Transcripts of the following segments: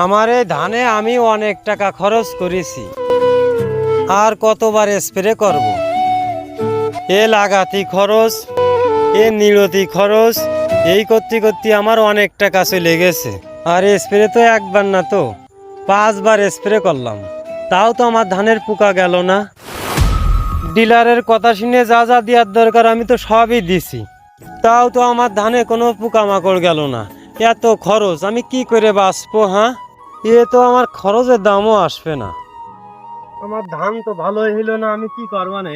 আমার এই ধানে আমি অনেক টাকা খরচ করেছি, আর কতবার স্প্রে করব। এ লাগাতি খরচ, এ নিড়তি খরচ, এই করতে করতে আমার অনেক টাকা চলে গেছে। আর স্প্রে তো একবার না, তো 5বার স্প্রে করলাম, তাও তো আমার ধানের পোকা গেল না। ডিলারের কথা শুনে যা যা দেওয়ার দরকার আমি তো সবই দিছি, তাও তো আমার ধানে কোনো পোকামাকড় গেল না। এত খরচ আমি কি করে বাঁচবো? হ্যাঁ, এ তো আমার খরচের দামও আসবে না। আমার ধান তো ভালোই হইলো না, আমি কি করবো না?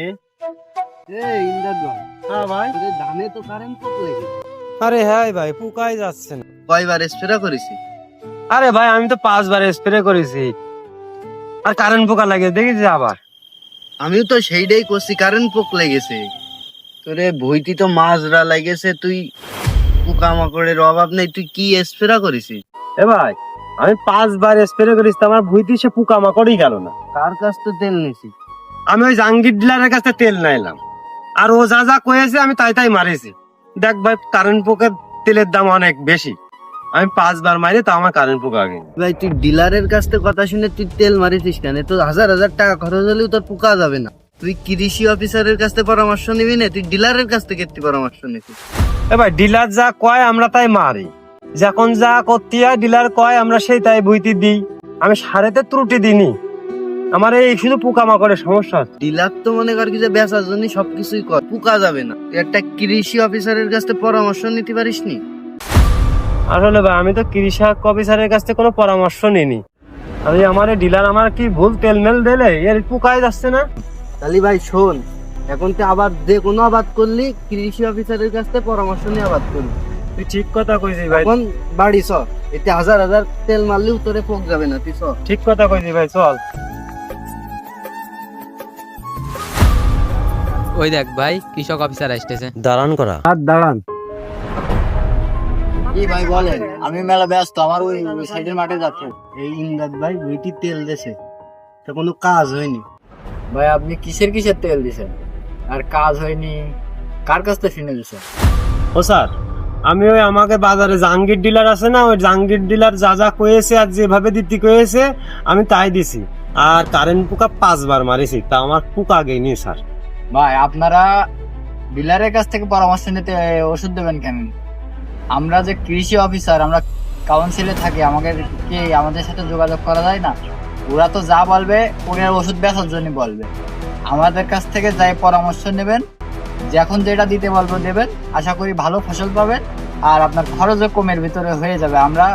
হ্যাঁ ভাই, ধানে তো কারেন্ট পোক লেগেছে। আরে হ্যাঁ ভাই, পোকাই যাচ্ছে না। কয়বার স্প্রে করেছি? আরে ভাই, আমি তো 5বার স্প্রে করেছি, আর কারেন্ট পোকা লাগে দেখেছি আবার। আমিও তো সেইটাই করছি, কারেন্ট পোক লেগেছে। তোরে ভইতি তো মাজরা লাগেছে, তুই পোকামাকড়ের অভাব নেই, তুই কি স্প্রে করেছিস? এ ভাই, আমি 5বার স্প্রে করেছি, তো আমার ভুইতে সে পোকামাকড়ই গেল না। কার কাছ তো তেল নিছি? আমি ওই জাহাঙ্গীর ডিলারের কাছে তেল নাইলাম, আর ও যা যা কয়েছে আমি তাই তাই মারিছি। দেখ ভাই, কারেন্ট পোকার তেলের দাম অনেক বেশি, আমি 5বার মারি তা আমার কারেন্ট পোকা আগে। ভাই তুই ডিলারের কাছ থেকে কথা শুনে তুই তেল মারিছিস কেন? তো হাজার হাজার টাকা খরচ হলেও তোর পোকা যাবে না। তুই কৃষি অফিসারের কাছ থেকে পরামর্শ নিবি না, তুই ডিলারের কাছ থেকে একটি পরামর্শ নিবি। এ ভাই, ডিলার যা কয় আমরা তাই মারি, যখন যা করতে হয় ডিলার কয় আমরা সেই তাই বইতে দিই। আমি সারেতে ত্রুটি দিইনি, আমার এই শুধু পোকামাকড়ের সমস্যা আছে। ডিলার তো মনে কর কি যে বেচার জন্য সবকিছুই কর, পোকা যাবে না। তুই একটা কৃষি অফিসারের কাছ থেকে পরামর্শ নিতে পারিস নি? আসলে ভাই, আমি তো কৃষি অফিসারের কাছ থেকে কোনো পরামর্শ নিইনি। আমি আমার ডিলার আমার কি ভুল তেল মেল দিলে এর পোকাই যাচ্ছে না। তাহলে ভাই শোন, এখন তুই আবার যে কোনো আবাদ করলি কৃষি অফিসারের কাছ থেকে পরামর্শ নিয়ে আবাদ করলি। তুই ঠিক কথা কইছিস ভাই, এখন বাড়ি চ, এতে হাজার হাজার তেল মারলেও তোরে পোক যাবে না, তুই চ। ঠিক কথা কইছিস ভাই, চল। ওই দেখ ভাই, কৃষক অফিসার আসতেছে। দাঁড়ান করা, আর দাঁড়ান। কি ভাই বলেন? আমি মেলা ব্যস্ত, আমার ওই সাইডের মাঠে যাচ্ছে। এই ইমদাদ ভাই বইটি তেল দেছে, তো কোনো কাজ হয়নি। ভাই আপনি কিসের কিসের তেল দিছেন আর কাজ হয়নি? কার কাছ থেকে কিনে দিছেন? ও স্যার, আমি ওই আমাকে বাজারে জাহাঙ্গীর ডিলার আছে না, ওই জাহাঙ্গীর ডিলার যা যা কয়েছে আর যেভাবে দিতে কয়েছে আমি তাই দিছি। আর কারেন্ট পোকা 5বার মারিছি, তা আমার পোকা গেইনি স্যার। ভাই আপনারা ডিলারের কাছ থেকে পরামর্শ নিতে ওষুধ দেবেন কেন? আমরা যে কৃষি অফিসার, আমরা কাউন্সিলে থাকি, আমাদের সাথে যোগাযোগ করা যায় না? ওরা তো যা বলবে ওনার ওষুধ বেচার জন্য বলবে। আমাদের কাছ থেকে যাই পরামর্শ নেবেন, যখন যেটা দিতে বলবো দেবেন, আশা করি ভালো ফসল পাবেন আর আপনার খরচও কমের ভিতরে হয়ে যাবে। আমরা